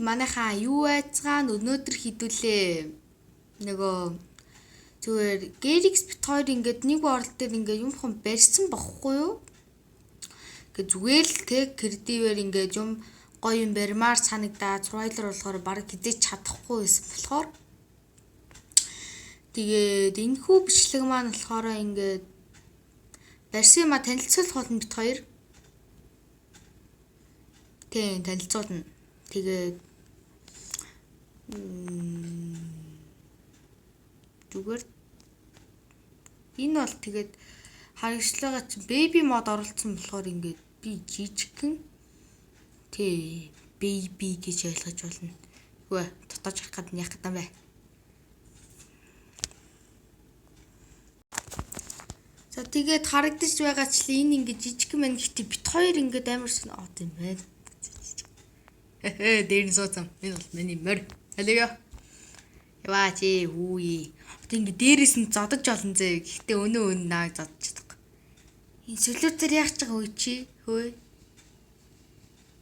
манайхаа юу айцгаан өнөөдөр хідүүлээ. Нөгөө зүгээр Gerix бит хоёр ингээд нэг орол дээр ингээд юмхан барьсан бохгүй юу? Ингээд зүгээр л тэг кредивэр ингээд юм гоё юм барьмаар санагдаад сурвайлар болохоор бараг хизээч чадахгүй байсан болохоор тэгээд энэхүү бичлэг маань болохоор ингээд барьсан юма танилцуулах болно бит хоёр. Тийм танилцуулна. Тэгээд зүгээр энэ бол тэгээд харагчлагаа чи baby мод оролцсон болохоор ингээд би жижигхэн тий baby гэж ойлгож болно. Үгүй дотоож харах гэдэг нь яах гэдэг юм бэ? За тэгээд харагдаж байгаачлаа энэ ингээд жижигхэн мань гэхдээ бит хоёр ингээд амарсан тийм байна. Дээр нь суусан. Энэ бол миний морь. Халига. Яваа чи хүү. Одоо ингэ дээрээс нь зодож олон зэ. Гэхдээ өнөө нааг зодож чадахгүй. Энэ солиотер яах ч байгаа үе чи хөөе.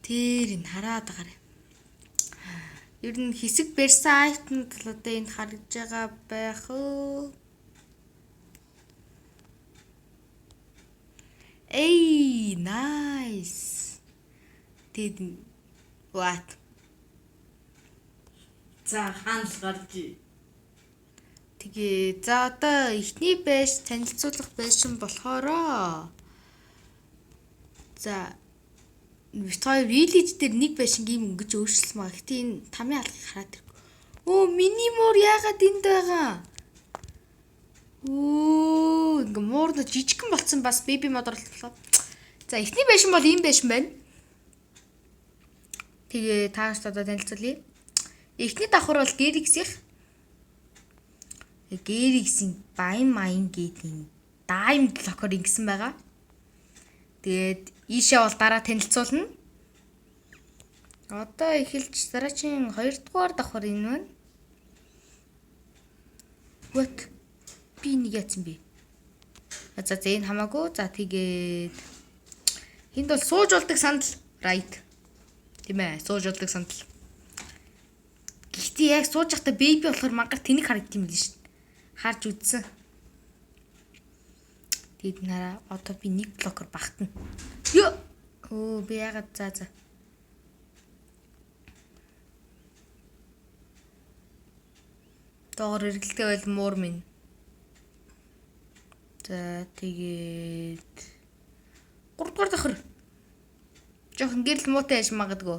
Тэр энэ хараад байгаарай. Ер нь хэсэг барьсан айтмд л одоо энд харагдж байгаа байх уу. Эй, nice. Тэд what? За хаанл гарч. Тэгээ за одоо эхний байш танилцуулах байшин болохоро. За Victoria Village дээр нэг байшин ийм өнгөж өөрчлөсөн маа. Гэтэ энэ тамийн алгыг хараад ирэх. Оо, миний муур яагаад энд байгаа? Оо, ингээ муур нь жижигхэн болцсон бас baby мод оролцлоо. За эхний байшин бол ийм байшин байна. Тэгээ тааш одоо танилцуулъя. Эхний давхар бол Gerix-ийн. Gerix-ийн Баян Маян гэдэг Diamond Locker ингэсэн байгаа. Тэгээд ийшээ бол дараа танилцуулна. Одоо эхэлж дараагийн 2 дугаар давхар энэ байна. What? Би нэг яатсан бэ? За энэ хамаагүй. За тэгээд энд бол сууж болдог сандал, right? Тийм ээ, сууж болдог сандал. Гэхдээ яг сууж байхдаа baby болохоор мангар тэнэг харагдсан юм л шүү дээ. Харж үзсэн. Тэгэд нараа одоо би нэг блокер багтана. Ёо. Оо, би ягаад за. Доор эргэлтэй байл муур минь. За тэгээд 3 дугаар давхар. Жохон гэрэл муутай яж магадгүй.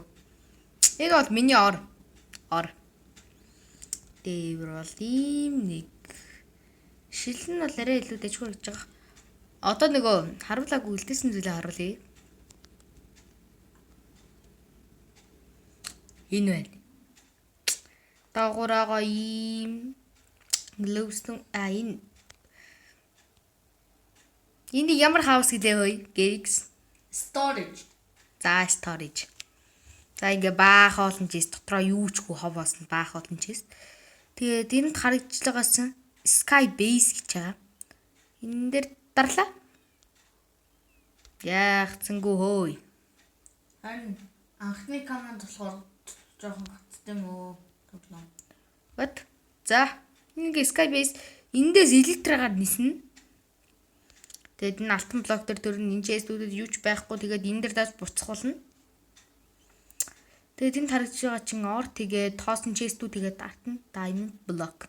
Энэ бол миний ор. Дээвэр бол ийм нэг. Шил нь бол арай илүү дэжгүр гэж байгаа. Одоо нөгөө харуулаагүй үлдээсэн зүйлээ харуулъя. Энэ байна. Дагуураагаа ийм глоусын энэ. Энд ямар хаус гэлээ хөөе? Gerix Storage. За storage. За ингээ баах олон чист дотроо юу ч хөө хов болсон баах олон чист. Тэгээд энд харагдж байгаас Sky Base гэж байгаа. Энэ дээр дарлаа. Яахцсангүй хөөе. Харин анхны команд болохоор жоохон гацтай мөө. What? За ингээ Sky Base эндээс электрагаар ниснэ. Тэгээд энэ алтан блок дээр төрн энэ честүүдүүд юу ч байхгүй. Тэгээд энэ дээр даас буцах болно. Тэгээд энэ харагдж байгаа чин ор тэгээд тоосон честүүд тэгээд артна diamond block.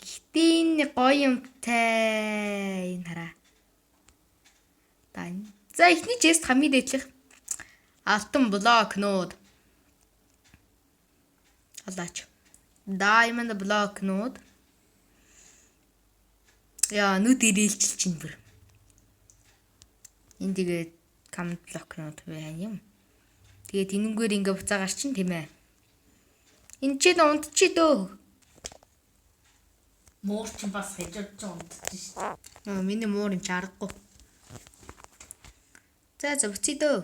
Гэхдээ энэ гоё юмтай энэ хараа. За эхний чест хамгийн дээдлэх алтан блок нууд. Алаач. Diamond block нууд. Яа, нүд ирээлчил чинь бүр. Энд тэгээд command block нууд байна юм. Тэгээд энэнгээр ингээ буцаа гарчин тийм ээ. Энд ч унтчих дөө. Муур ч бас хажууд ч унтчих шүү. Миний муур юм чаргагүй. За буцъя дөө.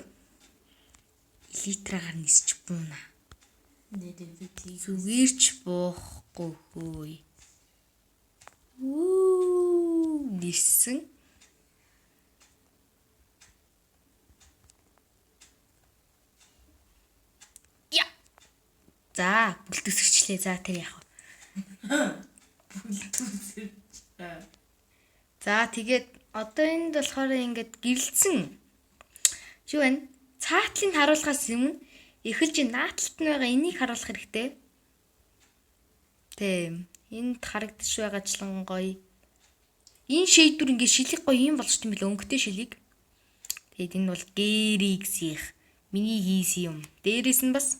Элитрагаар нисч бууна. Нэрээ би тийг Зүгээрч буухгүй хөөе. Ниссэн. За, бүлтөсгчлээ. За тэр яах вэ? За тэгээд одоо энд болохоор ингээд гэрэлцсэн юу вэ? Цаатлыг харуулахаас өмнө эхэлж нааталт нь байгаа энийг харуулах хэрэгтэй. Тийм. Энд харагдаж байгаачлан гоё. Энэ шейдвэр ингээд шилэг гоё юм болж тийм билээ өнгөтэй шилэг. Тэгээд энэ бол Galaxy-ийн миний хийсэн юм. Дээрээс нь бас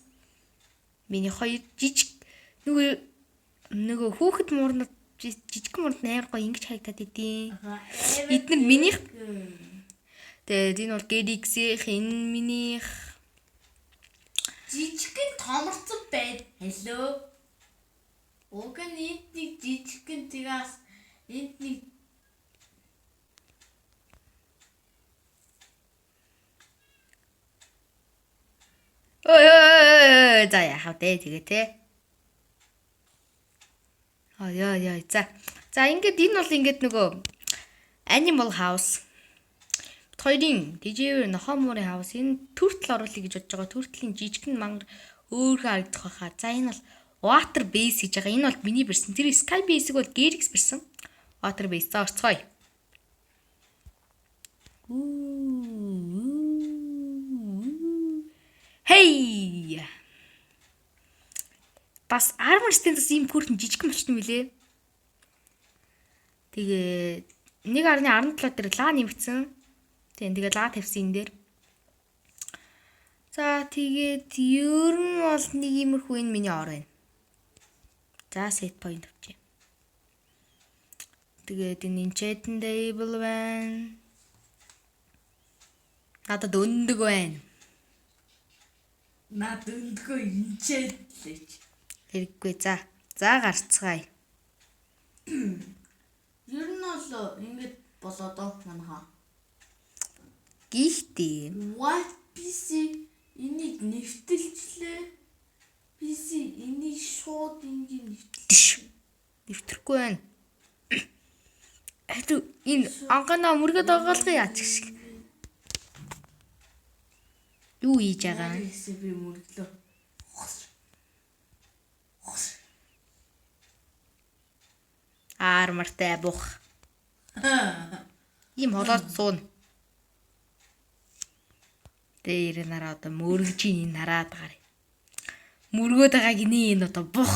миний хоёр жижиг нөгөө хүүхэд муурнууд жижиг муурнууд амар гоё ингэж харагдаад идэв. Эдгээр минийх. Тэгээд энэ бол Galaxy-ийн энэ минийх жижигхэн томорцсон байд. Hello. Уг нь энд нэг жижигхэн тгээс энд нэг ой за яах вэ тэгээ те. Яа. За ингээд энэ бол ингээд нөгөө Animal House. Хоёрын дижээр нохоо муурын хаус энэ төртөл оруулъя гэж бодож байгаа. Төртлийн жижигхэн мангар өөрхөн харагдах байхаа. За энэ бол Water Base гэж байгаа. Энэ бол миний бэрсэн. Тэр Sky Base-ийг бол Galaxy бэрсэн. Water Base за орцгоё. Хей! Бас Armor Stand-аас ийм хүрхэн жижигхэн болчихсон мөлий. Тэгээ 1.17 дээр лаа нэмэгдсэн. Тэгээ лаа тавьсан энэ дээр. За тэгээд ер нь бол нэг иймэрхүү энэ миний ор байна. За set point авчи. Тэгээд энэ enchanting table байна. Надад өндөг байна. над өндгөө инчээдлээч. Хэрэггүй за. За гарцгаая. Ер нь бол ингэж болоод оо манайхаа. Гихтээ. What PC энийг нэвтэлчлээ. PC энийг шууд ингэ Нэвтрэхгүй байна. Хатуу энэ анганаа мөргөд байгaalгын яач шиг. Юу хийж байгаа юм? би мөрглөө. Армартай бух. Ийм холоод суун. Дээр нараа одоо мөргөж ийн нараад гараа. Мөргөөд байгаа гинэ энэ одоо бух.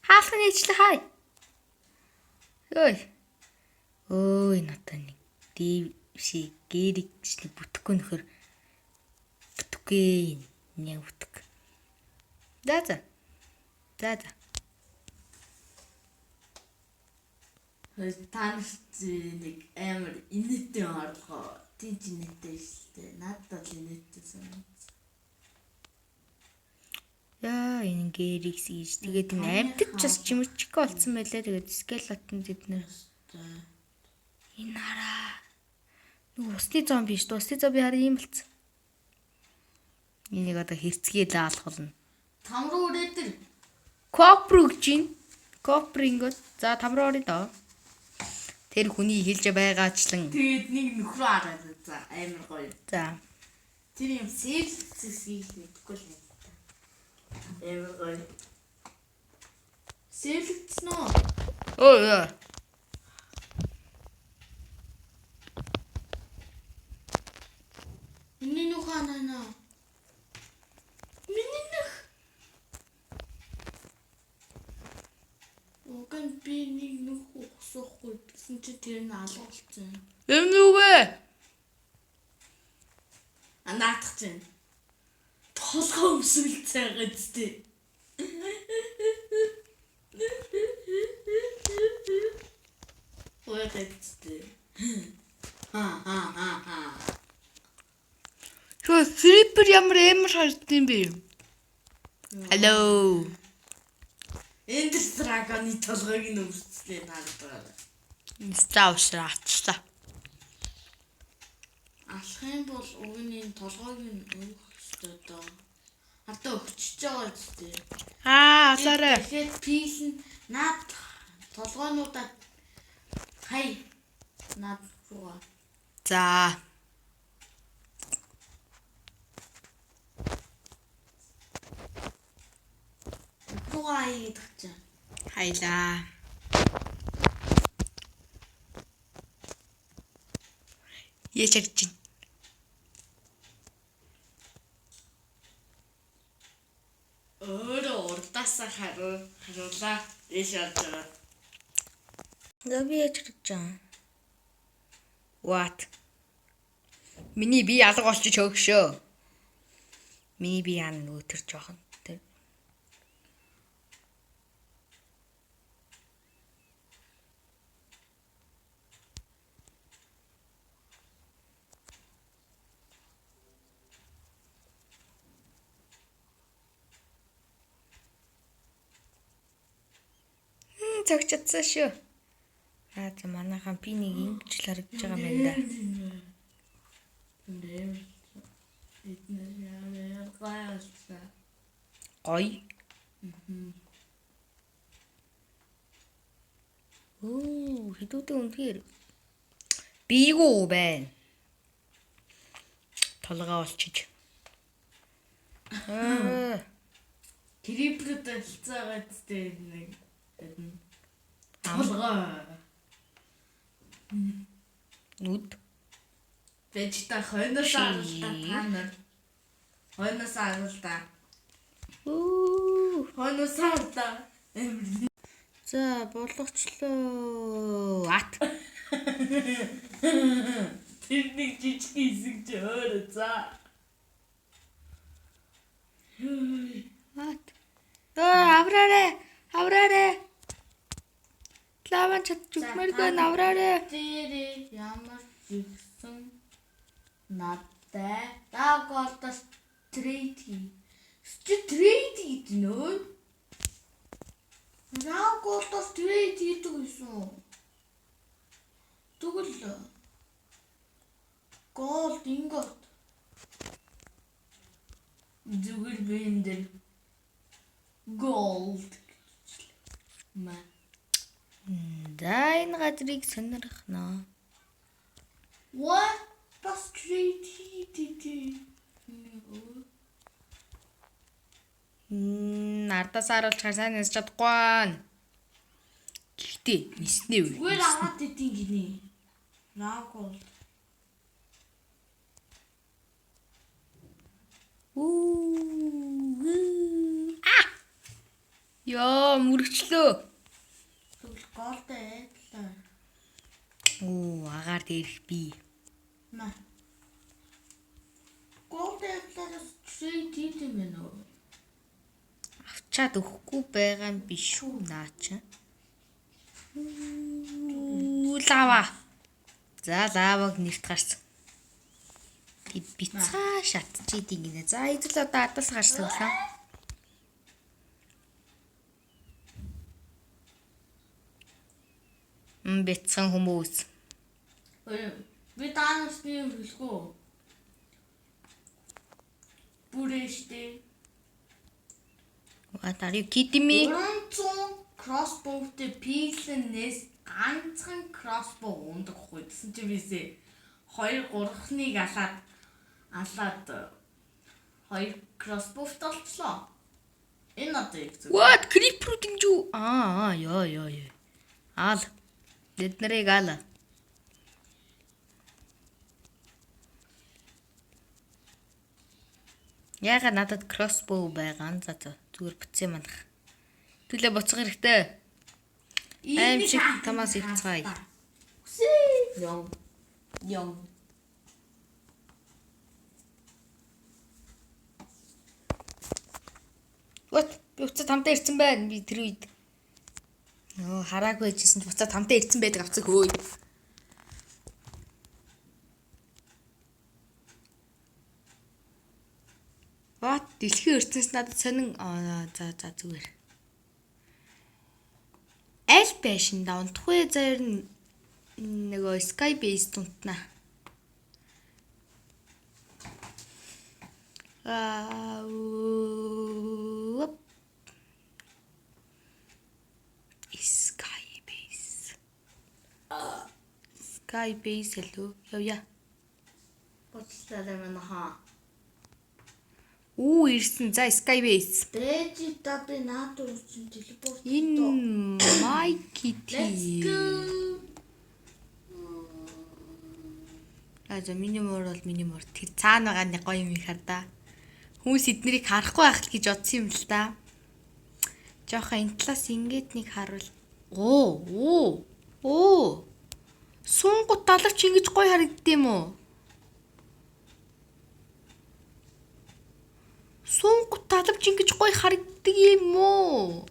Хаалганы ижлэх хай. Ой надаа нэг дэвши гэрэгчний бүтэхгүй нөхөр бүтггүй нэг бүтг. За. Танарт нэг амар инээдтэй орлогоо тийж инээдтэй шилтэй. Надад л инээдтэй санагд. Яа энэ гэрэгс гэж тэгээд энэ амьтад ч бас чимэрчгөө болсон байлаа. Тэгээд скелетон зэднэр. Энэ хараа. Нүг усны зомби биш. Усны зомби хараа юм болцсон. Энийг одоо хэрцгийл аалах болно. Там руу өрөөдөр. Копр гэж байна. Копр ингээд. За там руу орё доо. Тэр хүний хэлж байгаачлан. Тэгээд нэг нөхрөө хараад за амар гоё. За. Тэр юм сэвлцсийг мэдгүй л байна. Амар гоё. Сэвлцсэн үү? Яа. Миний нөх ханаа. Миний нөх. Уган би нэг нөх ухсахгүй гэсэн чи тэр нь алга болсон. Эм нүгэ. Наадах чинь. Толгой өсвөлцээ гэжтэй. Ой гэжтэй. Ха. Хөө Флиппер ямар харагдсан бэ? Hello. Эндер драгоны толгойг нь өвсцлээ наадаа. Стаусраачлаа. Алах юм бол угны толгойг нь өгөх ёстой доо. Хатаа өгчөж байгаа зү. Алаарай. Тэгэхээр пил нь наад толгойнуудаа хай над руугаа. За. Руугаа хийх гэж. Хайлаа. Яшагч. Өөрөө урдаасаа харуулаа. Иш олж байгаа. Лоби яжрч аа. What? Миний би алга болчих өөгшөө. Миний би яа нөгөө тэр жоохон тэр. Цогцодсон шүү. За манайхан би нэг ингэж л харагдаж байгаа юм байна да. Гоё. Оо, хэдүүдээ үнэхээр бийгүү байна. Толгоо олчиж. Крипрод хэлцээгээд тээ нэг хэдэн толгой. Нүд. Бэжта хойноос аргалта та нар. Хойноос аргалта. Оо. Хойноос аргалта. За, болгочлоо. Ат. Тэрний жижиг хэсэг ч өөр за. Ат. Авраарэ. Лаван чадчихмааргүй авраарэ. Тэр ямар жигсэн надтай дагуултас трейд хий. Трейд хийднөө. Дагуултас трейд хийдэг гэсэн. Тэгвэл голд ингот. Зүгээр би энэ дэр голд. Ма За энэ газрыг сонирхноо. what? Бас трейд хийдэг. Ардаас харуулж сайн нэж чадахгүй. Гэхдээ ниснэ үү? Зүгээр аваад идэв гинэ. Наагуул. Яа, мөрөгчлөө. Тэгвэл голтой айдлаа. Агаар дээрх би. Ма. Голтой айдлаас трейд хийдэг юм уу? Авчаад өгөхгүй байгаа юм биш үү наача. Лава. За лаваг нэрт гарсан. Тэг бицаа шатчихэд гинэ. За эзэл одоо ардаас гарсан лаа. Бицсан хүмүүс. Би таанаас нэг юм хэлэхгүй. Бүрээштэй. What are you kidding me? 300 crossbow-тэй пиглэнээс ганцхан crossbow ундаг хгүй. Тэсэн чи бисээ 2-3-ныг алаад 2 crossbow-т олчлоо. Энэ одоо яг зүг. What? Creeper динжүү. Яа. Аал. Бид нарыг аал. Яагаад надад crossbow байгаа нь за зүгээр бицээ манах. Түлээ буцах хэрэгтэй. Аим шиг тамаас ивцгаая. Үсээ. Ён. What? Би уцаа тамтай ирсэн байна. Би тэр үед. Хараагүй байжсэн ч уцаа тамтай ирсэн байдаг авцаг хөөе. What? Дэлхийн ертөнцийн надад сонин за зүгээр. Аль байшин да унтахгүй заяр нөгөө Sky Base тунтна. Sky Skybase хэлөө. Явъя. Бодлоо мань хаа. Уу ирсэн. За Skybase. Дээжи дады наад үржин телепорт. Энэ my kitty. Let's go. За минимор бол минимор. Тэр цаана байгаа нэг гоё юм их хар да. Хүмүүс эднэрийг харахгүй байх л гэж бодсон юм л да. Жохон энэ талаас ингээд нэг харуул. Оо. Сунгут далавч ингэж гоё харагддсан юм уу? Сунгут далавч ингэж гоё харагддаг юм уу?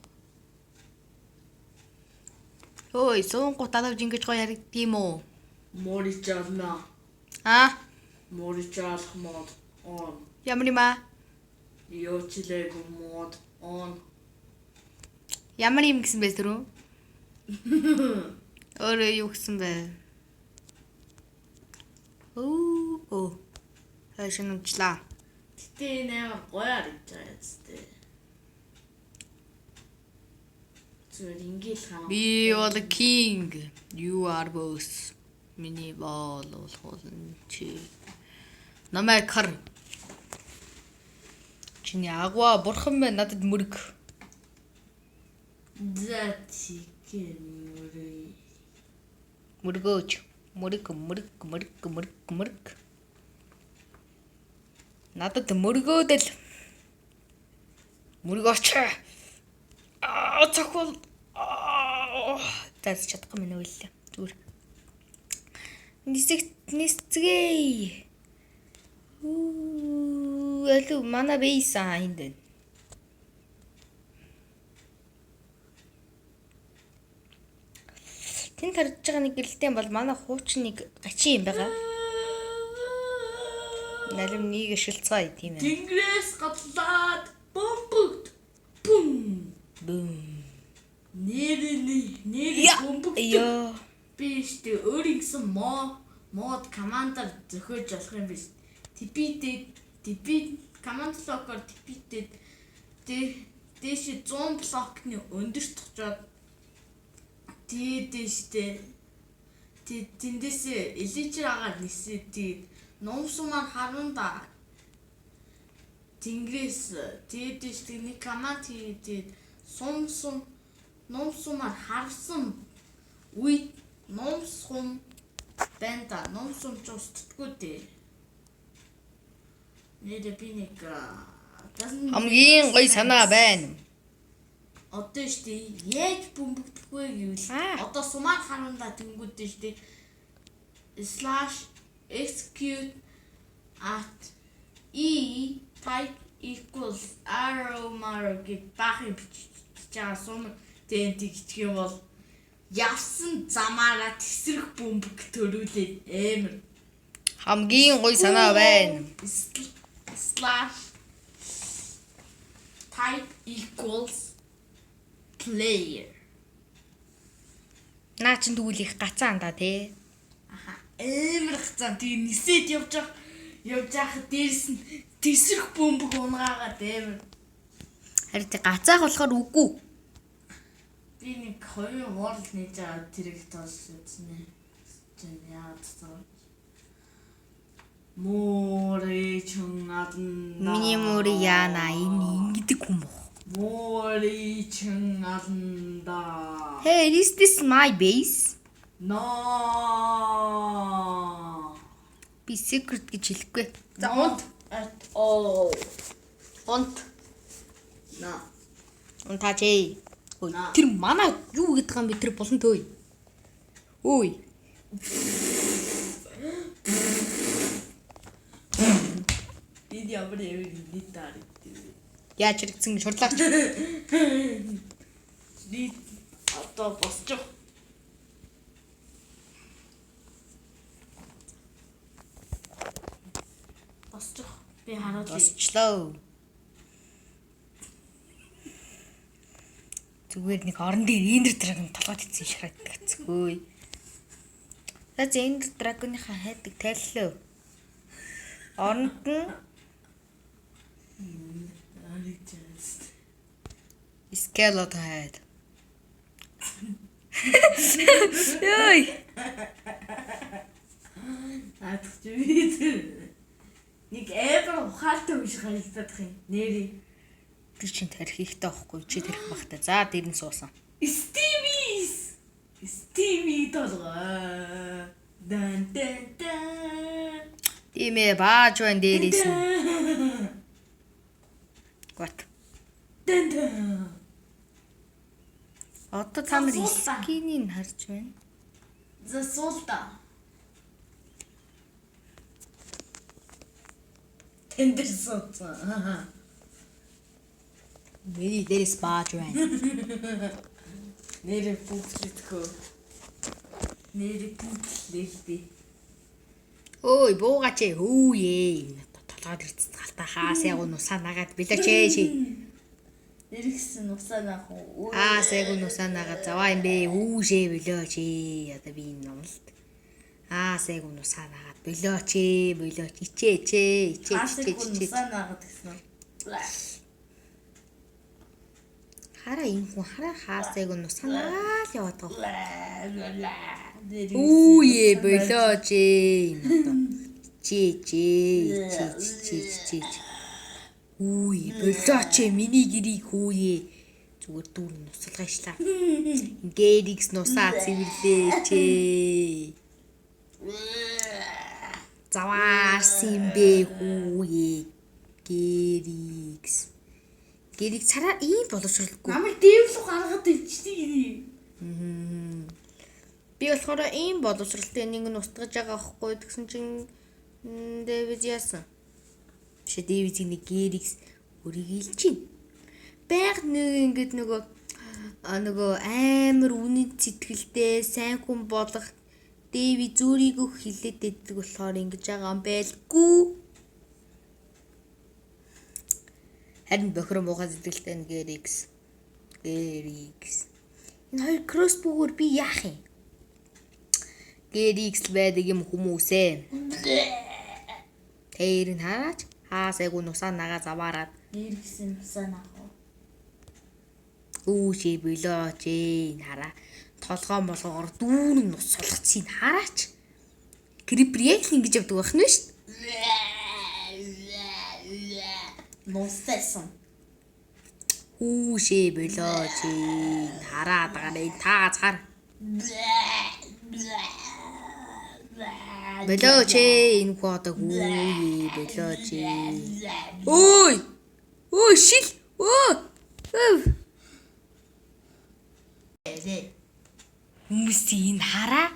Ой, сунгут далавч ингэж гоё харагддаг юм уу? Моричална. Моричалх мод on. Ямар юм аа? Ёчлэг мод on. Ямар юм гэсэн бэ түрүү? Өөрөө юу гэсэн бэ? Оо. Хайшин унчлаа. Гэтэ нээр гоё харагдаж байгаа зү. Зүгээр ингээл хаа. Би бол king. You are boss. Миний бол чи. Намайг хар. Чиний агва бурхан байна надад мөрг. Затикэнүрэй. Мөргөөч. Мөрг. Надад мөргөөдөл. Мөргөөч. Цохол. Тас чадахгүй минь үлээ. Зүгээр. Нисцгээ. Алуу мана бейса энд. Тэнд харж байгаа нэг гэлтэй бол манай хуучин нэг гачин юм байгаа. Налим нэг шилцгаа тийм ээ. Тэнгэрээс гатлаад бомбогд. Бум. Нэр бомбогд. Ёо. Би штэ өөрийн гэсэн мод командаар зөхөж болох юм биш. TP команд локоор TP-тэй дээш 100 блокны өндөрт очоод дээштэй тэндээсээ эличээр агаар нисээ тэгээд номсумаар харунда тэнгэрээс дээш нэг команд хийгээд номсумаар харсан үед номсум бэнда номсум ч устдаггүй дээ. Нэрэ би нэг Хамгийн гоё санаа байна. Одоо штэ яаж бөмбөгдөхгүй гэвэл одоо сумаар харуулдаа тэнгүүдтэй штэ /execute at e type equals arrow mark гэд бахын бичиж сум тэнт гिचх юм бол явсан замаараа тэсрэх бөмбөг төрүүлээд амар Хамгийн гоё санаа байна. /type equals player. Наа чин тэгвэл их гацаан да тий. Амар гацаан тийм нисээд явж байхад дээрс нь тэсрэх бөмбөг унгаагаад амар. Харин тий гацаах болохоор үгүй. Би нэг 2 уурал нээж аваад тэрийг тоолж үзснэ. Чин яагаад тоо. Море чангална. Миний мөрий яана энэ ингэдэг хүн бох. Море чангална. Hey, is this my base? No. Би secret гэж хэлэхгүй. За унт at all. Унт. На. Унтаач. Ой, тэр манай юу гэдэг юм бэ? Тэр болон төөй. Ой. Эди ямар нитаар гэдэг. Яаж ирсэн шурлаач. Нит одоо босчих. Босчих. Би хараад Босчлоо. Зүгээр нэг орон дээр Ender Dragon толгойд идсэн шараад гацгүй. За Ender Dragon-ийнхаа хайдаг тайллаа. Оронд нь Skeleton head. Йой. Наадах чи би. Нэг эвэр ухаалтай биш харагдах юм. Нэрээ. Тэр чинь тарих ихтэй байхгүй чи тарих бахтай. За дээр нь суусан. Стиви толгой. Дан дан дан. Тиймээ бааж байна дээрээс нь. Гот. Дан дан. Одоо та нар скинийг харж байна. За суулта. Тэндэр сууцсан. Миний дээрээс бааж байна. Нэрээ бүгдлэтгэв. Нэрээ бүгдлэлдээ. Ой буугаач хөөе. Толгойд ирцэн галтаа хаас яг нусаа нагаад билээч чи. Нэрэгсэн нусаа наах уу? Хаас яг нусаа нагаад заваа юм бэ. Үүшээ билээч. Одоо би энэ номлолт. Хаас яг нусаа нагаад билээч. Ичээч. Нусаа наагаад гэсэн. Хараа энэ хүн хараа хаас яг нусаа наагаад яваад байгаа. Нэрээ. Үүе билээч. Чи. Үгүй болооч миний гэрийг хөөе. Зүгээр дүүр нусалгаачлаа. Гэрикс нусаа цэвэрлээч. Заваарсан бэ хөөе. Гэрикс. Гэрик цараа ийм боловсруулахгүй. Намайг дээвлүү гаргаад ичдэг. Би болохоор ийм боловсралтай нэг нь устгаж байгаа байхгүй тэгсэн чинь Дэвид яасан. Биш Дэвидийн нэг гэрикс өрийг илж чинь. Баяг нэг ингэдэг нөгөө амар үнэт сэтгэлтэй сайн хүн болох Дэвид зүрийгөө хилээд иддэг болохоор ингэж байгаа юм байлгүй. Харин бохроо муухай сэтгэлтэй нэг гэрикс. Энэ хоёр кроссбогоор би яах юм? Гэрикс байдаг юм хүмүүсээ. Тэр нь хараач хаас айгу нусаа нагаа заваараад Нэрэгсэн нусаа наах уу? Үүшээ болооч хараа толгоо молгоор дүүрэн нус сулгацыг хараач. Крипер яг л ингэж явдаг байх нь шүү дээ. Нуссан. Үүшээ болооч хараад гараа таац хар. Болооч энэ хүү одоо хүү болооч. Ой шил. Хүмүүсийн хараа.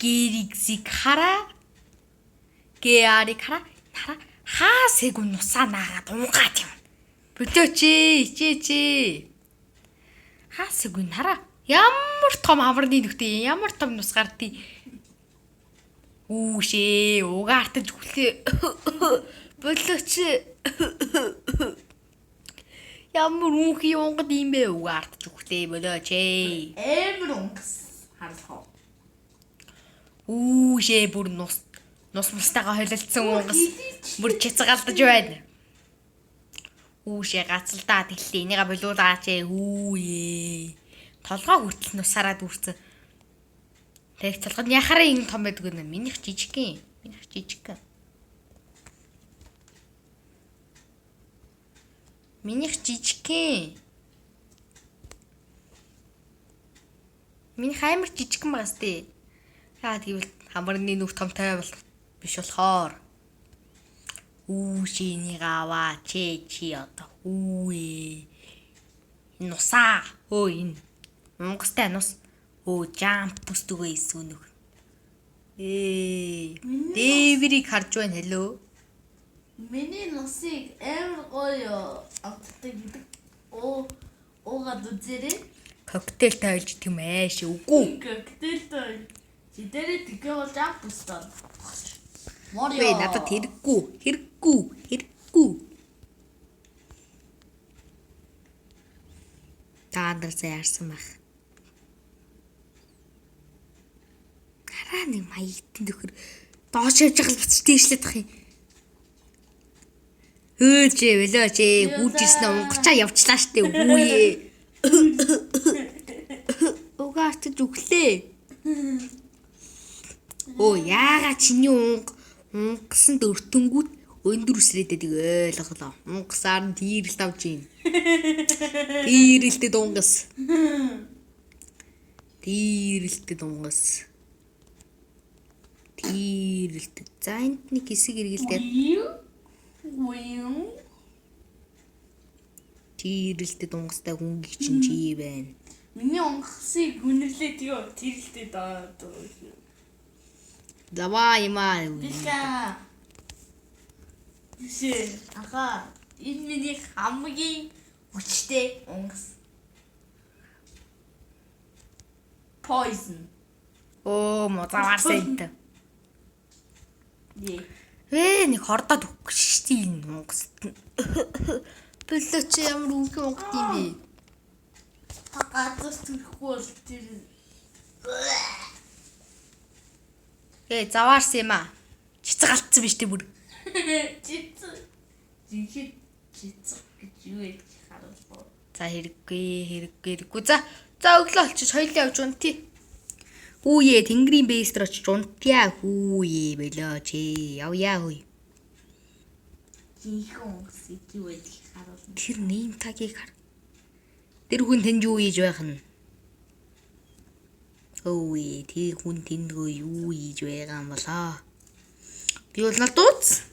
Гэриксийг хараа. Гэрик хараа. Хаасыг нусаа наагаад унгаад юм. Болооч чи. Хаасыг хараа. Ямар том аварны нүхтэй ямар том нус гардыг. Үүшээ угаартаж хүлээ. Болооч. Ямар үнхий унгад юм бэ угаартаж хүлээ болооч. Эмэр унгас харлах. Үүшээ бүр нус мустайгаа холилдсон унгас бүр чицгаалдаж байна. Үүшээ гацалдаа тэллээ энийга болуулаач хүүе. Толгой хүртэл нусаараа дүүрсэн. Тэг толгойд яхаараа ингэ том байдаг нэ. Минийх жижигхэн. Минийх амар жижигхэн байгаас тээ. Яа тэгвэл хамарны нүх томтой бол биш болохоор. Үүшэнийг аваа чи одоо хүүе. Нусаа. Энэ. Унгастай нус. Жамп бүстүгөө исүнүх. Дэврийг харж байна хэлөө. Миний нусыг амар гоё амттай гэдэг. Уугаад үзээрэй. Коктейл тойлж тийм ааш үгүй. Коктейл тойл. Чи дээрээ тэгээ бол жамп бүстаа. Вэ надад хэрэггүй. Та нар заарсан байх. Хараа нэг маягтэн нөхөр доош явж байгаа л буцаж дээшлээд тах юм. Хөөж болооч гүржсэн унгачаа явчлаа штэ үгүй. Угаартаж өглөө. Оо яага чиний унгасан дөртөнгүүд өндөр үсрээдэг ойлголоо. Унгасаар нь тийрэлт авч юм. Тийрэлтэд унгас. Тийрэлтэд унгас. Тийрэлтэд. За энд нэг хэсэг эргэлдээд тийрэлтэд унгастай хүн гих чинь чи байна. Миний онгоцыг гүнэрлээ тэгээ тэрэлтэд аа. Давай маа. Бика. Ага, энэ миний хамгийн хүчтэй онгоц. Poison. Оо мозаваарсаа энэ. Нэг хордоод өгөх шүү дээ энэ унгас. Бэлээч ямар үгүй унгад юм бэ? Гадаас төрөхгүй бол тэр заваарсан юм аа. Чицэг алдсан биз дээ бүр. Жинхэнэ чицэг гэж юу вэ харуулбаа. За хэрэггүй. За өглөө олчих хоёлаа явж унтъя. Хүүе тэнгэрийн бэйстер очиж унтъя. Хүүе болоо чи. Явъя хөөе. Жинхэнэ онгоц юу вэ харуулна. Тэр нэм тагийг хар. Тэр хүн тэнд юу хийж байх нь? Өөе тэр хүн тэнд юу хийж байгаа юм болоо. Би бол надууц.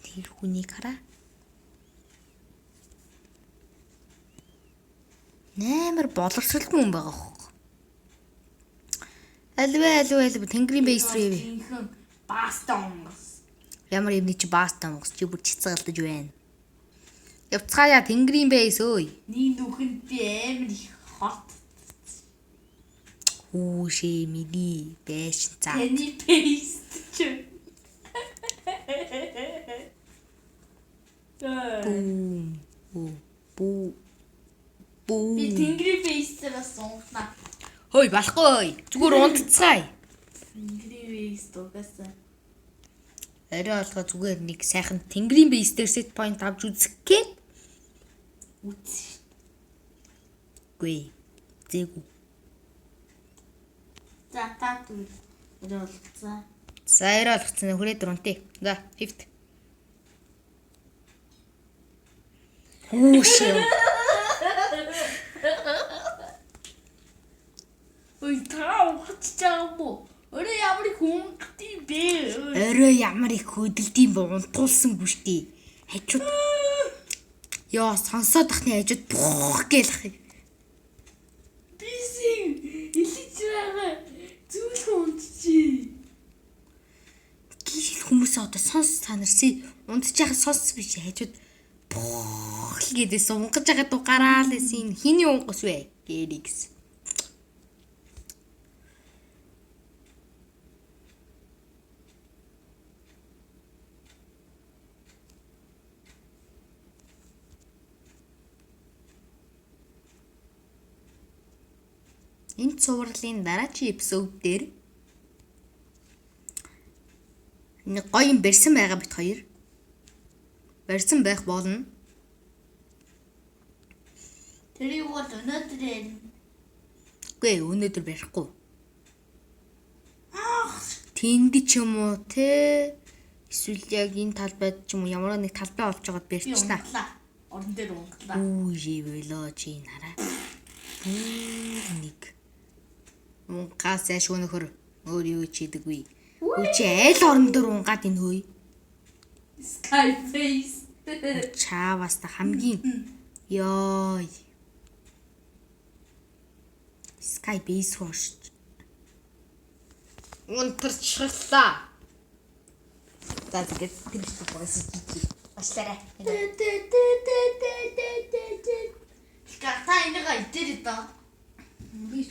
Тэр хүнийг хараа. Нэмэр боловсралгүй юм байгаа хөө. Альва тэнгэрийн бэйстрээ. Жинхэнэ бастонгос. Ямар юм чи бастонгос чи бүр чицэг алдаж байна. Явцгаая тэнгэрийн бэйс өөй. Нэг нүхэнд би амар их хот. Хүүшээ миний бэш цаа. Таны бэйс чи. Бүү. Би тэнгэрийн бэйсээс унгана. Хөөе болохгүй. Зүгээр унтцгаая. Тэнгэрийн бэйс дугасаа. Арай олгоо зүгээр нэг сайхан тэнгэрийн бэйстер сет point авч үзэх гээ. Үгүй. Гүй. Зээгүү. За та түр. Өрөөлцөө. За арай олгоцсон хүрээд унтъя. За 50. Хүүшээ. Ой таа ухаж байгаа бо. Орой ямар их хөнгөтэй бэ? Орой ямар их хөдөлдөм бэ? Унтуулсангүй штий. Хажууд. Яа сонсоод тахны хажууд бух гэлэх. Биси илж байгаа. Зүйл унтчих. Гişл хүмүүс одоо сонс танарсыг унтж яхад сонс биш хажууд бух гэдээс унгаж байгаа дуу гараал эсин хиний унгас вэ? Гэрикс. Энэ цувралын дараагийн эпизод дээр нэг гоё юм барьсан байгаа бит хоёр. Барьсан байх болно. Тэрийг бол өнөөдөр Үгүй өнөөдөр барихгүй. Тэнд ч юм уу те эсвэл яг энэ талбайд ч юм уу ямар нэг талбай олж байгаад барьчихна. орон дээр унглаа. Үгүй болоо чи нараа. Нэг унгаас ашгүй нөхөр өөр юу чийдэггүй. Үчи айл орон дээр унгаад энэ хөөе. Skyface. Чааваас та хамгийн ёй. Skyface хоош. Унтарчлаа. За тэгээд тэр их боос жижиг. Ашлаарай. Та энийг идэр даа. Би